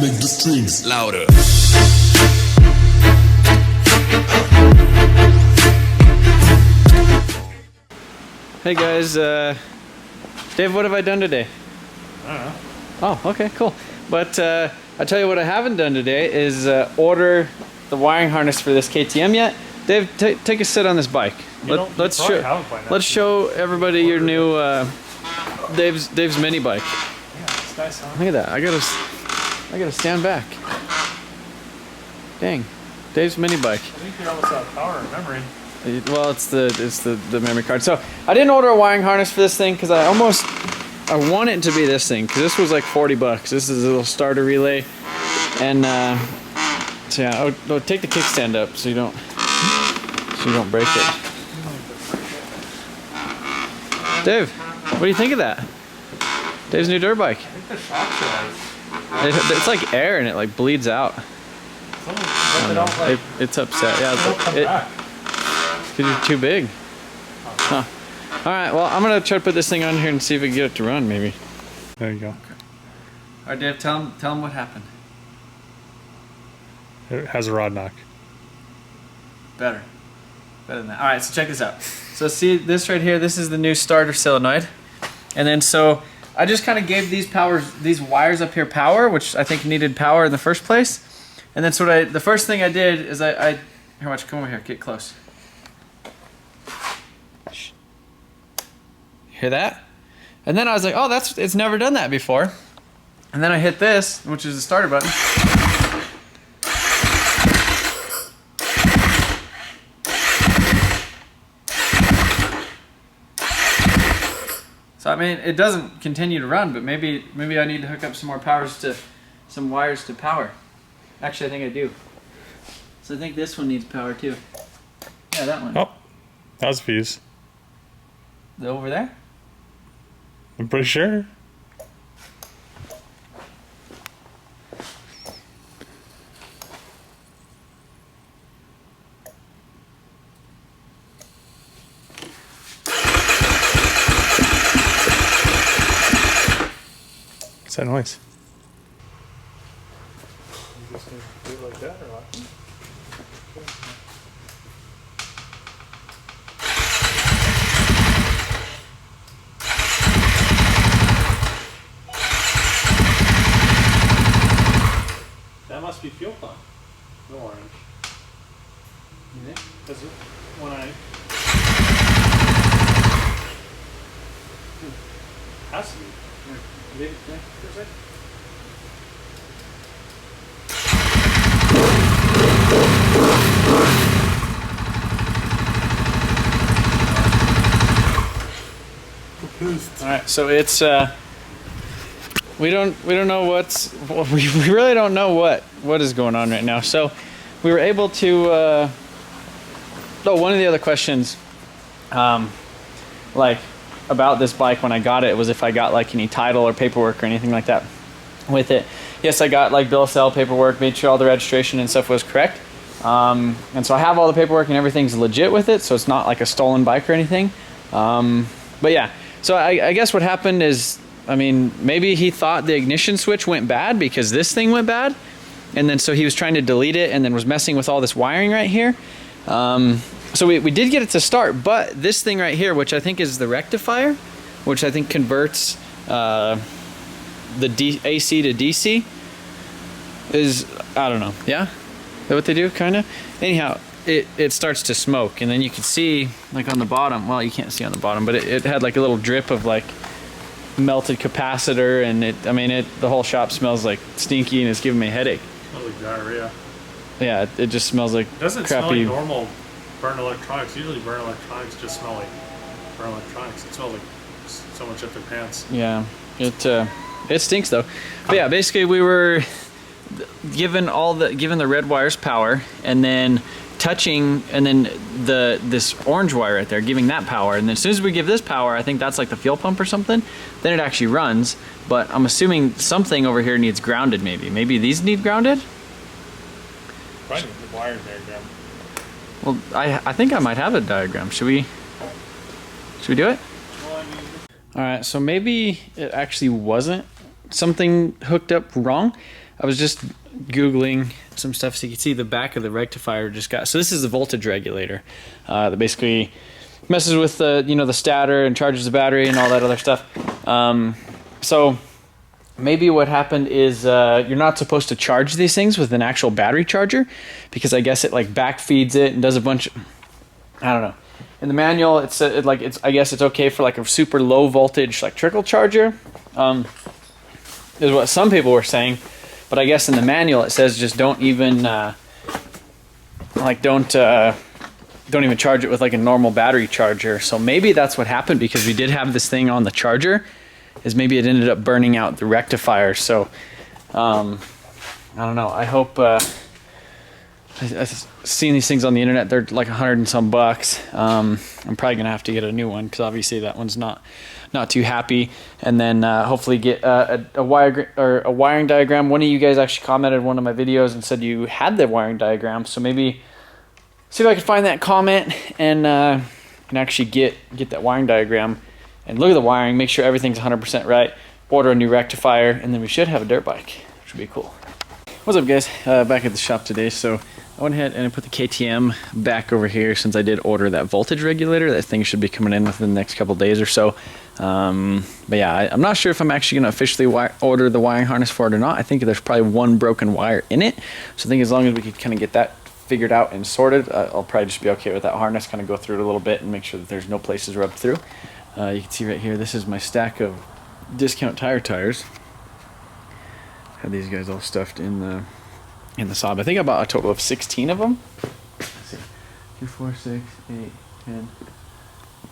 Make the strings louder. Hey guys, Dave, what have I done today? I don't know. Oh, okay, cool. But I'll tell you what I haven't done today is order the wiring harness for this KTM yet. Dave, take a sit on this bike. Let's show everybody your new Dave's mini bike. Yeah, it's nice, huh? Look at that. I gotta stand back. Dang, Dave's mini bike. I think you're almost out of power and memory. Well, it's the memory card. So I didn't order a wiring harness for this thing because I want it to be this thing because this was like 40 bucks. This is a little starter relay, and so yeah, I'll take the kickstand up so you don't break it. Dave, what do you think of that? Dave's new dirt bike. I think the shocks are like... It's like air and it like bleeds out. It's upset. Yeah, because you're too big. Huh. All right, well, I'm gonna try to put this thing on here and see if we can get it to run, maybe. There you go. Okay. All right, Dave, tell him what happened. It has a rod knock. Better than that. All right, so check this out. So see this right here, this is the new starter solenoid. And then so I just kind of gave these wires up here power, which I think needed power in the first place. And then so the first thing I did is here, watch, come over here, get close. Hear that? And then I was like, oh, it's never done that before. And then I hit this, which is the starter button. So I mean, it doesn't continue to run, but maybe I need to hook up some wires to power. Actually, I think I do. So I think this one needs power too. Yeah, that one. Oh, that was a fuse. Over there? I'm pretty sure. What's that noise? You just gonna do it like that or what? That must be fuel pump. No orange. You think? Because when I... Has to be. Maybe, for a sec. All right, so it's we don't know we really don't know what is going on right now. So we were able to one of the other questions like about this bike when I got it was if I got like any title or paperwork or anything like that with it. Yes, I got like bill of sale paperwork, made sure all the registration and stuff was correct. And so I have all the paperwork and everything's legit with it, so it's not like a stolen bike or anything. But yeah, so I guess what happened is, I mean, maybe he thought the ignition switch went bad because this thing went bad. And then so he was trying to delete it and then was messing with all this wiring right here. So we did get it to start, but this thing right here, which I think is the rectifier, which I think converts the AC to DC, is, I don't know, yeah? Is that what they do, kind of? Anyhow, it starts to smoke, and then you can see, like on the bottom, well, you can't see on the bottom, but it had like a little drip of like melted capacitor, and the whole shop smells like stinky, and it's giving me a headache. Smells like diarrhea. Yeah, it just smells like It doesn't crappy. smell like normal burn electronics. Usually burn electronics just smell like burn electronics. It smells like so much up their pants. Yeah, it stinks though. But yeah, basically we were given the red wires power, and then touching, and then this orange wire right there, giving that power, and then as soon as we give this power, I think that's like the fuel pump or something, then it actually runs. But I'm assuming something over here needs grounded. Maybe these need grounded. Probably the wire diagram. Well, I think I might have a diagram. Should we do it? All right, so maybe it actually wasn't something hooked up wrong. I was just Googling some stuff so you can see the back of the rectifier just got, so this is the voltage regulator that basically messes with the, you know, the stator and charges the battery and all that other stuff. So maybe what happened is you're not supposed to charge these things with an actual battery charger, because I guess it like back feeds it and does a bunch of, I don't know. In the manual, I guess it's okay for like a super low voltage like trickle charger, is what some people were saying. But I guess in the manual it says just don't even don't even charge it with like a normal battery charger. So maybe that's what happened, because we did have this thing on the charger, is maybe it ended up burning out the rectifier. So I don't know. I hope I've seen these things on the internet. They're like $100 and some bucks. I'm probably gonna have to get a new one, because obviously that one's not too happy. And then hopefully get a wiring diagram. One of you guys actually commented on one of my videos and said you had the wiring diagram. So maybe see if I can find that comment and can actually get that wiring diagram and look at the wiring, make sure everything's 100% right, order a new rectifier, and then we should have a dirt bike, which would be cool. What's up, guys? Back at the shop today. So I went ahead and I put the KTM back over here, since I did order that voltage regulator. That thing should be coming in within the next couple days or so. But yeah, I'm not sure if I'm actually going to officially order the wiring harness for it or not. I think there's probably one broken wire in it. So I think as long as we could kind of get that figured out and sorted, I'll probably just be okay with that harness, kind of go through it a little bit and make sure that there's no places rubbed through. You can see right here, this is my stack of discount tires. Had these guys all stuffed in the sob. I think I bought a total of 16 of them. Let's see, 2, 4, 6, 8, 10,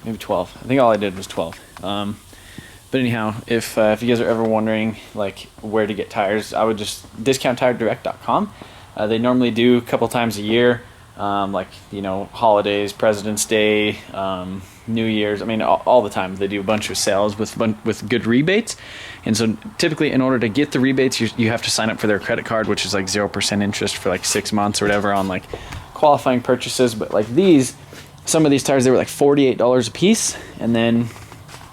maybe 12. I think all I did was 12. But anyhow, if you guys are ever wondering like where to get tires, I would just discounttiredirect.com. They normally do a couple times a year, like, you know, holidays, President's Day, New Year's. I mean, all the time they do a bunch of sales with good rebates. And so typically, in order to get the rebates, you have to sign up for their credit card, which is like 0% interest for like 6 months or whatever on like qualifying purchases. But like some of these tires, they were like $48 a piece, and then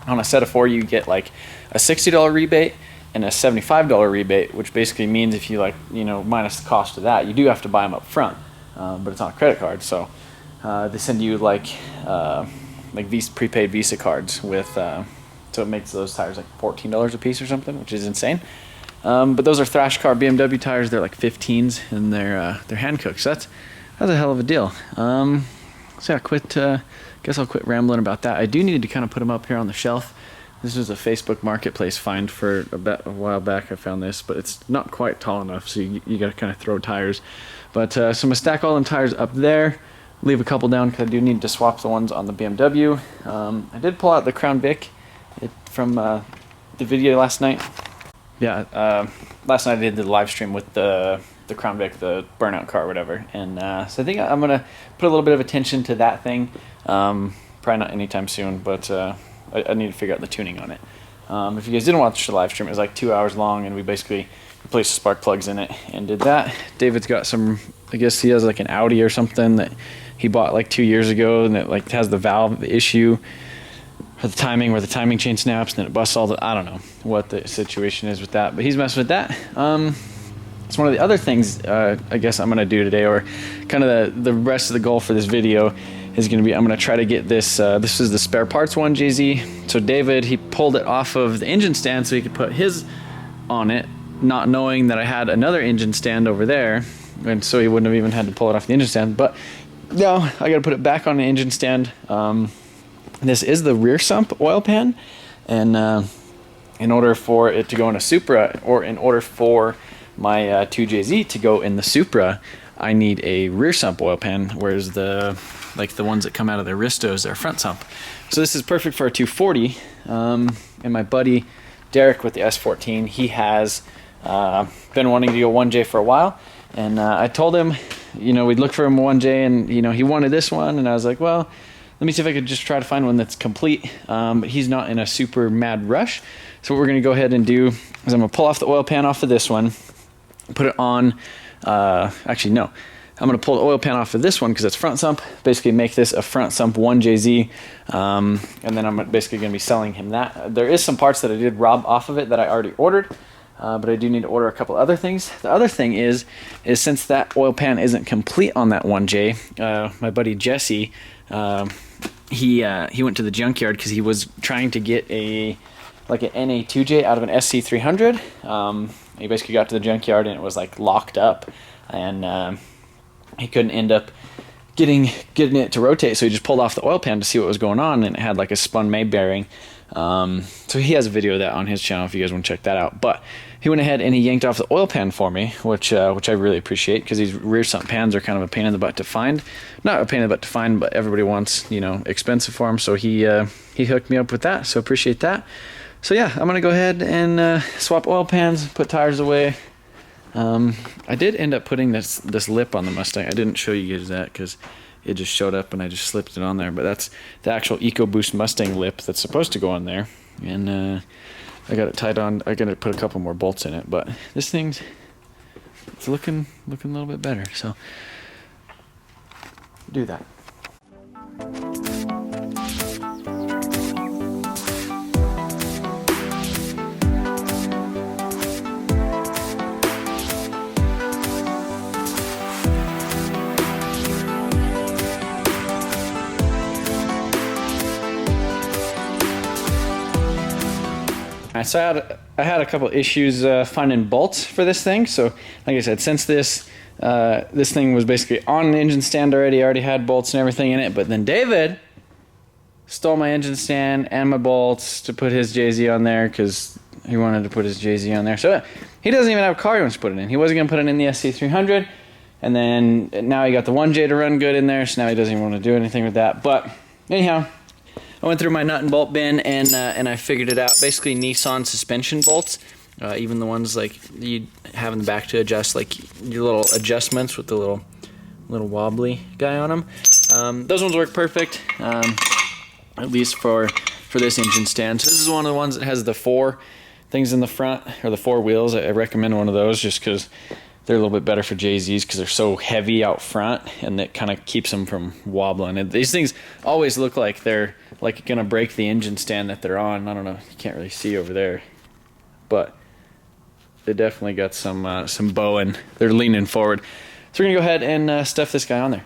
on a set of 4 you get like a $60 rebate and a $75 rebate, which basically means if you like, you know, minus the cost of that, you do have to buy them up front, but it's on a credit card. So they send you like prepaid Visa cards with, so it makes those tires like $14 a piece or something, which is insane. But those are Thrash Car BMW tires. They're like 15s, and they're hand cooked. So that's a hell of a deal. So yeah, guess I'll quit rambling about that. I do need to kind of put them up here on the shelf. This was a Facebook Marketplace find for a while back. I found this, but it's not quite tall enough, so you got to kind of throw tires. But so I'm gonna stack all them tires up there. Leave a couple down because I do need to swap the ones on the BMW. I did pull out the Crown Vic from the video last night. Yeah, last night I did the live stream with the Crown Vic, the burnout car or whatever. And so I think I'm gonna put a little bit of attention to that thing. Probably not anytime soon, but I need to figure out the tuning on it. If you guys didn't watch the live stream, it was like 2 hours long, and we basically replaced the spark plugs in it and did that. David's got some, I guess he has like an Audi or something that he bought like 2 years ago, and it like has the valve issue or the timing, where the timing chain snaps and then it busts all the, I don't know what the situation is with that, but he's messing with that. It's one of the other things I guess I'm gonna do today, or kind of the rest of the goal for this video is gonna be, I'm gonna try to get this, this is the spare parts 1JZ. So David, he pulled it off of the engine stand so he could put his on it, not knowing that I had another engine stand over there, and so he wouldn't have even had to pull it off the engine stand. But no, I gotta put it back on the engine stand. This is the rear sump oil pan, and in order for it to go in a Supra, or in order for my 2JZ to go in the Supra, I need a rear sump oil pan, whereas the ones that come out of the Aristos, they're front sump. So this is perfect for a 240. And my buddy Derek with the S14, he has been wanting to go 1J for a while, and I told him, you know, we'd look for him 1J, and you know, he wanted this one, and I was like, well, let me see if I could just try to find one that's complete. But he's not in a super mad rush. So what we're gonna go ahead and do is I'm gonna pull off the oil pan off of this one, put it on, actually no, I'm gonna pull the oil pan off of this one because it's front sump, basically make this a front sump 1JZ, and then I'm basically gonna be selling him that. There is some parts that I did rob off of it that I already ordered, but I do need to order a couple other things. The other thing is since that oil pan isn't complete on that 1J, my buddy Jesse, he went to the junkyard because he was trying to get an NA2J out of an SC300. He basically got to the junkyard and it was like locked up, and he couldn't end up getting it to rotate, so he just pulled off the oil pan to see what was going on, and it had like a spun May bearing. So he has a video of that on his channel if you guys want to check that out. But he went ahead and he yanked off the oil pan for me, which I really appreciate, because these rear sump pans are kind of a pain in the butt to find. Not a pain in the butt to find, but everybody wants, you know, expensive for them. So he hooked me up with that, so appreciate that. So yeah, I'm gonna go ahead and swap oil pans, put tires away. I did end up putting this lip on the Mustang. I didn't show you guys that because it just showed up and I just slipped it on there, but that's the actual EcoBoost Mustang lip that's supposed to go on there, and I got it tied on. I gotta put a couple more bolts in it, but this thing's looking a little bit better, so do that. So I had a couple issues finding bolts for this thing. So like I said, since this thing was basically on an engine stand already, I already had bolts and everything in it. But then David stole my engine stand and my bolts to put his JZ on there because he wanted to put his JZ on there. So he doesn't even have a car he wants to put it in. He wasn't going to put it in the SC300. And then now he got the 1J to run good in there. So now he doesn't even want to do anything with that. But anyhow, I went through my nut and bolt bin and I figured it out. Basically Nissan suspension bolts, even the ones like you have in the back to adjust, like your little adjustments with the little wobbly guy on them. Those ones work perfect, at least for this engine stand. So this is one of the ones that has the 4 things in the front, or the 4 wheels. I recommend one of those just because they're a little bit better for JZs because they're so heavy out front, and it kind of keeps them from wobbling. And these things always look like they're like gonna break the engine stand that they're on. I don't know, you can't really see over there, but they definitely got some bow and they're leaning forward. So we're gonna go ahead and stuff this guy on there.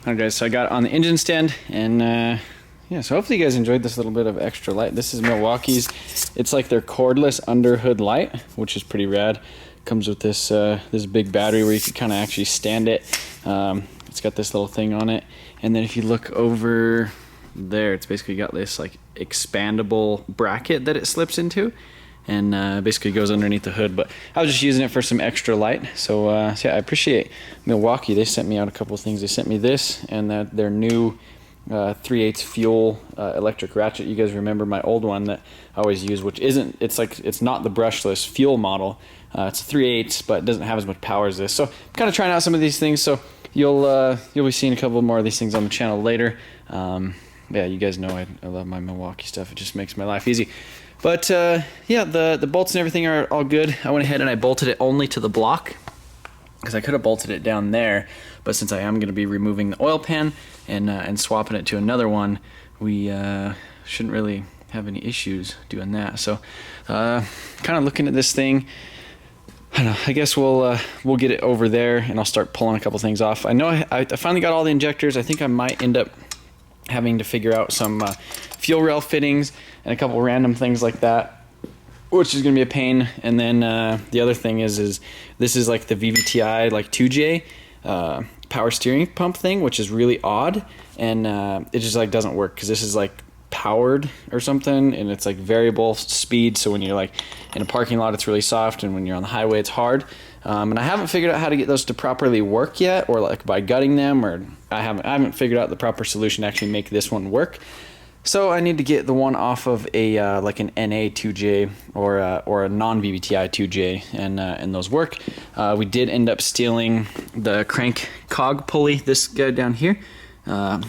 Alright guys, so I got it on the engine stand, and yeah, so hopefully you guys enjoyed this little bit of extra light. This is Milwaukee's. It's like their cordless under hood light, which is pretty rad. Comes with this this big battery where you can kind of actually stand it. It's got this little thing on it, and then if you look over there, it's basically got this like expandable bracket that it slips into, and basically goes underneath the hood. But I was just using it for some extra light. So, so yeah, I appreciate Milwaukee. They sent me out a couple of things. They sent me this and their new 3/8 fuel electric ratchet. You guys remember my old one that I always use, which isn't, it's not the brushless fuel model. It's a 3/8, but it doesn't have as much power as this. So I'm kind of trying out some of these things. So you'll be seeing a couple more of these things on the channel later. Yeah, you guys know I love my Milwaukee stuff. It just makes my life easy. But yeah, the bolts and everything are all good. I went ahead and I bolted it only to the block because I could have bolted it down there, but since I am going to be removing the oil pan and swapping it to another one, we shouldn't really have any issues doing that. So kind of looking at this thing, I don't know, I guess we'll get it over there and I'll start pulling a couple things off. I know I finally got all the injectors. I think I might end up having to figure out some fuel rail fittings and a couple random things like that, which is going to be a pain. And then the other thing is this is like the vvti like 2J power steering pump thing, which is really odd, and it just like doesn't work because this is like powered or something, and it's like variable speed. So when you're like in a parking lot, it's really soft, and when you're on the highway, it's hard. And I haven't figured out how to get those to properly work yet, or like by gutting them, or I haven't figured out the proper solution to actually make this one work. So I need to get the one off of a like an NA 2J or a non-vvti 2J, and those work. We did end up stealing the crank cog pulley, this guy down here, and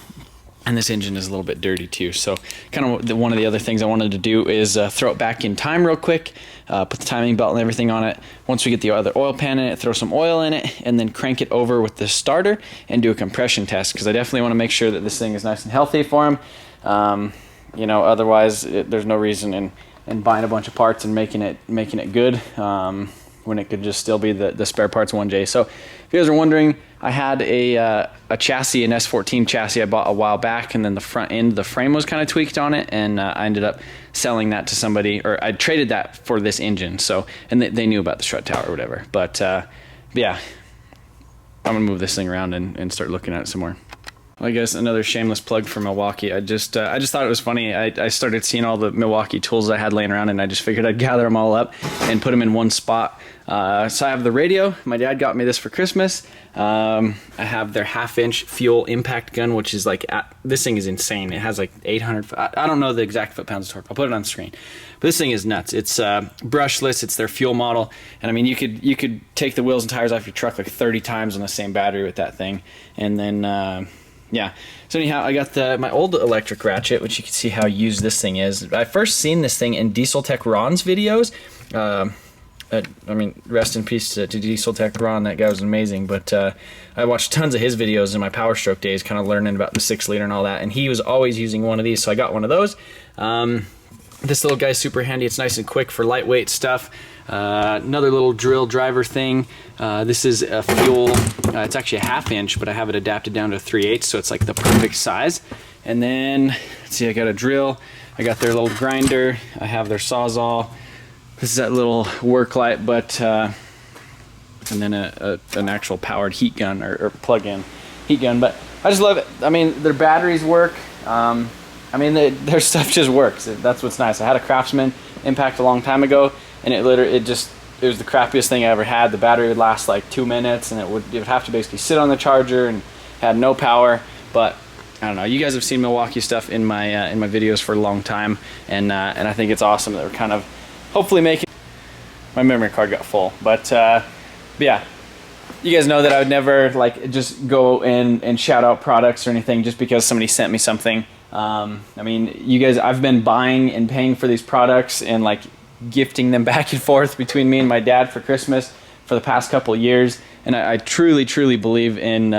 this engine is a little bit dirty too. So kind of one of the other things I wanted to do is throw it back in time real quick, put the timing belt and everything on it. Once we get the other oil pan in it, throw some oil in it, and then crank it over with the starter and do a compression test, because I definitely want to make sure that this thing is nice and healthy for him. You know, otherwise there's no reason in buying a bunch of parts and making it good, when it could just still be the spare parts 1J. So if you guys are wondering, I had a chassis, an S14 chassis I bought a while back, and then the front end, the frame was kind of tweaked on it, and I ended up selling that to somebody, or I traded that for this engine. So, and they knew about the strut tower or whatever. But yeah, I'm gonna move this thing around and start looking at it some more. Well, I guess another shameless plug for Milwaukee. I just thought it was funny. I started seeing all the Milwaukee tools I had laying around, and I just figured I'd gather them all up and put them in one spot. So I have the radio. My dad got me this for Christmas. I have their 1/2-inch fuel impact gun, which is like, this thing is insane. It has like 800, I don't know the exact foot-pounds of torque. I'll put it on the screen. But this thing is nuts. It's brushless. It's their fuel model. And I mean, you could take the wheels and tires off your truck like 30 times on the same battery with that thing. And then, yeah. So anyhow, I got my old electric ratchet, which you can see how used this thing is. I first seen this thing in Diesel Tech Ron's videos. I mean, rest in peace to Diesel Tech Ron. That guy was amazing. But I watched tons of his videos in my Power Stroke days, kind of learning about the 6-liter and all that. And he was always using one of these, so I got one of those. This little guy's super handy. It's nice and quick for lightweight stuff. Another little drill driver thing. This is a fuel. It's actually a 1/2-inch, but I have it adapted down to 3/8, so it's like the perfect size. And then, let's see, I got a drill. I got their little grinder. I have their Sawzall. This is that little work light, but and then an actual powered heat gun or plug-in heat gun. But I just love it. I mean, their batteries work. I mean, their stuff just works. That's what's nice. I had a Craftsman Impact a long time ago, and it was the crappiest thing I ever had. The battery would last like 2 minutes, and it would have to basically sit on the charger and had no power. But I don't know. You guys have seen Milwaukee stuff in my videos for a long time, and I think it's awesome that we're kind of hopefully making. My memory card got full, but yeah. You guys know that I would never like just go in and shout out products or anything just because somebody sent me something. I mean, you guys, I've been buying and paying for these products and like gifting them back and forth between me and my dad for Christmas for the past couple of years, and I truly believe in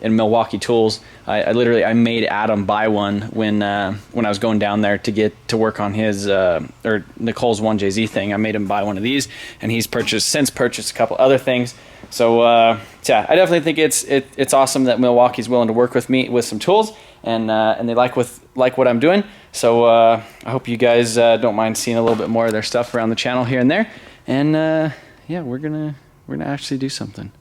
Milwaukee tools. I made Adam buy one when I was going down there to get to work on his or Nicole's 1JZ thing. I made him buy one of these, and he's since purchased a couple other things. So yeah, I definitely think it's awesome that Milwaukee's willing to work with me with some tools, and they like what I'm doing. So I hope you guys don't mind seeing a little bit more of their stuff around the channel here and there. And yeah, we're gonna actually do something.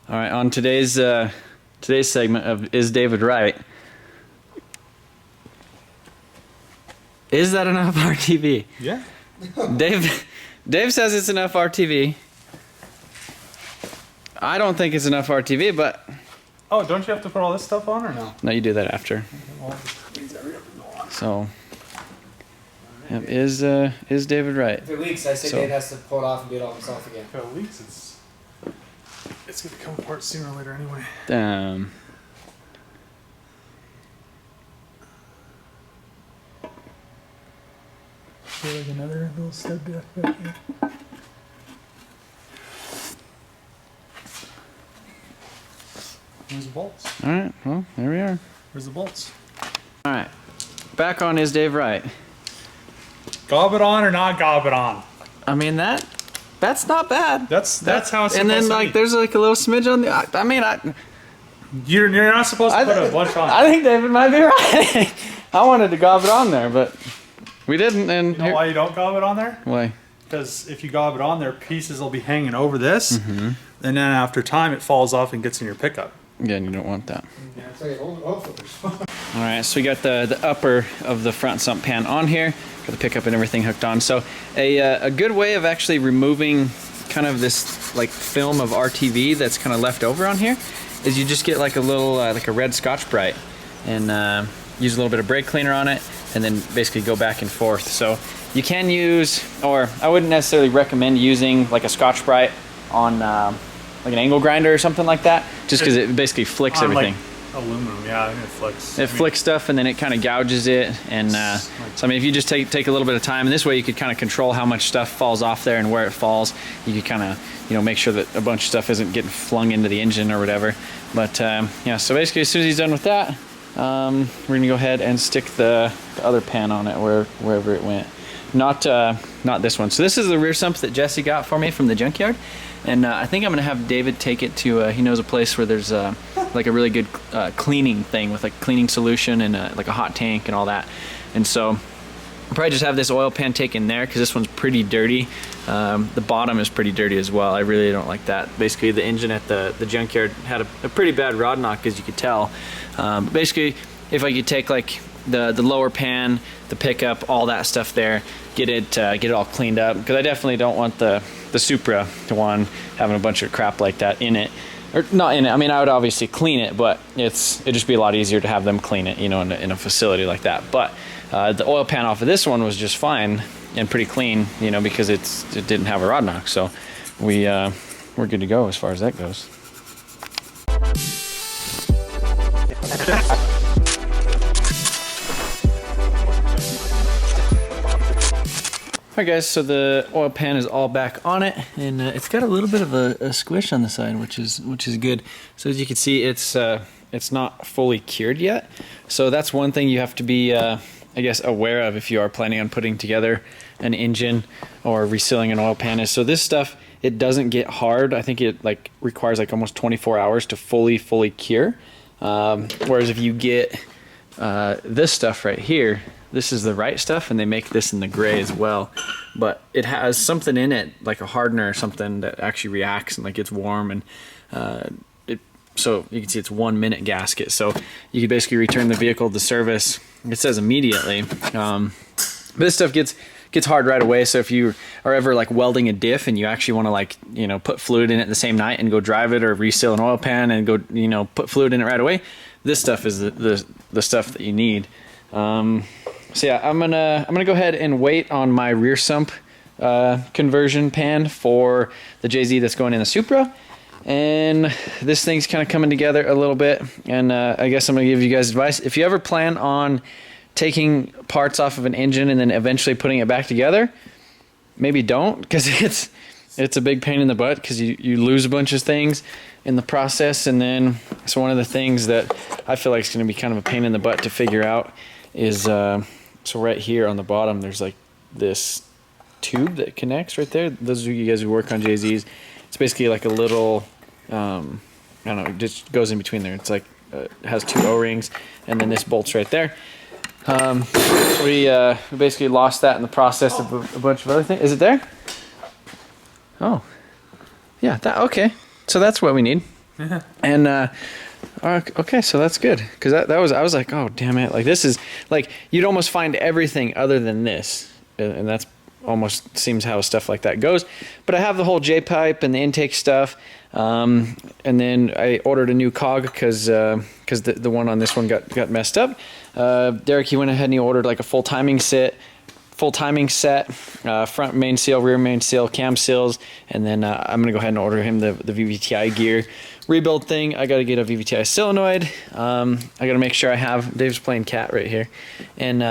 All right, on today's segment of Is David Right? Is that enough RTV? Yeah. Dave says it's enough RTV. I don't think it's enough RTV, but... Oh, don't you have to put all this stuff on or no? No, you do that after. So, yep, is David right? If it leaks, I say Dave has to pull it off and do it all himself again. If it leaks, it's gonna come apart sooner or later anyway. Damn. Feel like another little step back here. Where's the bolts? All right, well, there we are. Where's the bolts? All right, back on Is Dave Right? Gob it on or not gob it on? I mean, that That's not bad. That's how it's supposed and then to like be. there's like a little smidge on the. I mean, You're not supposed to put a bunch on. I think David might be right. I wanted to gob it on there, but we didn't. And You know why you don't gob it on there? Why? Because if you gob it on there, pieces will be hanging over this, Mm-hmm. and then after time it falls off and gets in your pickup. Yeah, and you don't want that. Yeah, it's like oil filters. All right, so we got the upper of the front sump pan on here, got the pickup and everything hooked on. So a good way of actually removing kind of this like film of RTV that's kind of left over on here is you just get like a little like a red Scotch-Brite and use a little bit of brake cleaner on it, and then basically go back and forth. So you can use, or I wouldn't necessarily recommend using like a Scotch-Brite on like an angle grinder or something like that, just because it basically flicks everything. Like aluminum, yeah, I think it flicks. It flicks stuff, and then it kind of gouges it. And so I mean, if you just take a little bit of time, and this way you could kind of control how much stuff falls off there and where it falls. You could kind of, you know, make sure that a bunch of stuff isn't getting flung into the engine or whatever. But yeah, so basically as soon as he's done with that, we're gonna go ahead and stick the other pan on it wherever it went. Not this one. So this is the rear sump that Jesse got for me from the junkyard. And I think I'm gonna have David take it to, he knows a place where there's like a really good cleaning thing with like cleaning solution and like a hot tank and all that. And so I'll probably just have this oil pan taken there because this one's pretty dirty. The bottom is pretty dirty as well. I really don't like that. Basically the engine at the junkyard had a pretty bad rod knock, as you could tell. But basically if I could take like the lower pan, the pickup, all that stuff there, get it all cleaned up, because I definitely don't want the Supra one having a bunch of crap like that in it, or not in it. I mean, I would obviously clean it, but it'd just be a lot easier to have them clean it, you know, in a facility like that. But the oil pan off of this one was just fine and pretty clean, you know, because it didn't have a rod knock. So we're good to go as far as that goes. Alright guys, so the oil pan is all back on it, and it's got a little bit of a squish on the side, which is good. So as you can see, it's not fully cured yet. So that's one thing you have to be, I guess, aware of if you are planning on putting together an engine or resealing an oil pan. Is so this stuff, it doesn't get hard. I think it like requires like almost 24 hours to fully cure. Whereas if you get this stuff right here, this is the right stuff, and they make this in the gray as well, but it has something in it like a hardener or something that actually reacts and like gets warm, and so you can see it's 1 minute gasket. So you can basically return the vehicle to service. It says immediately, but this stuff gets hard right away. So if you are ever like welding a diff and you actually want to like, you know, put fluid in it the same night and go drive it, or reseal an oil pan and go, you know, put fluid in it right away, this stuff is the stuff that you need. So yeah, I'm gonna go ahead and wait on my rear sump conversion pan for the JZ that's going in the Supra, and this thing's kind of coming together a little bit. And I guess I'm gonna give you guys advice. If you ever plan on taking parts off of an engine and then eventually putting it back together, maybe don't, because it's a big pain in the butt, because you lose a bunch of things in the process. And then so one of the things that I feel like is going to be kind of a pain in the butt to figure out is so right here on the bottom there's like this tube that connects right there. Those of you guys who work on JZs, it's basically like a little I don't know, it just goes in between there. It's like it has two O-rings, and then this bolts right there. We basically lost that in the process of a bunch of other things. Is it there? Oh yeah, that okay, so that's what we need. And okay, so that's good, because I was like, oh damn it, like this is like, you'd almost find everything other than this, and that's almost seems how stuff like that goes. But I have the whole J-pipe and the intake stuff, and then I ordered a new cog because the one on this one got messed up. Derek, he went ahead and he ordered like a full timing set, front main seal, rear main seal, cam seals, and then I'm gonna go ahead and order him the vvti gear rebuild thing. I gotta get a vvti solenoid. I gotta make sure I have, Dave's playing cat right here, and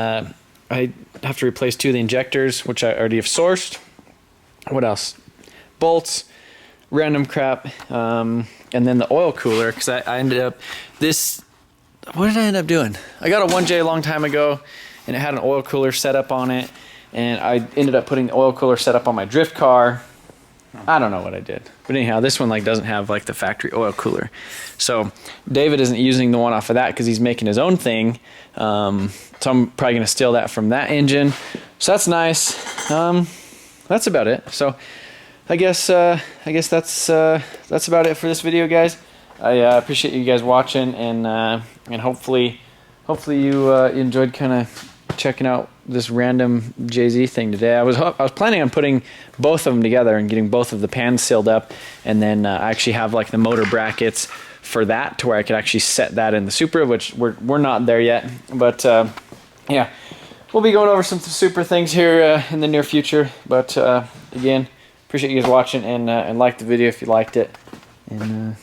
I have to replace 2 of the injectors, which I already have sourced. What else? Bolts, random crap, and then the oil cooler, because I ended up what did I end up doing? I got a 1J a long time ago, and it had an oil cooler set up on it, and I ended up putting the oil cooler set up on my drift car, I don't know what I did. But anyhow, this one like doesn't have like the factory oil cooler. So David isn't using the one off of that because he's making his own thing. So I'm probably gonna steal that from that engine. So that's nice. That's about it. So I guess that's about it for this video, guys. I appreciate you guys watching, and hopefully you enjoyed kind of checking out this random JZ thing today. I was planning on putting both of them together and getting both of the pans sealed up, and then I actually have like the motor brackets for that to where I could actually set that in the Supra, which we're not there yet. But yeah, we'll be going over some Supra things here in the near future. But again, appreciate you guys watching, and like the video if you liked it, and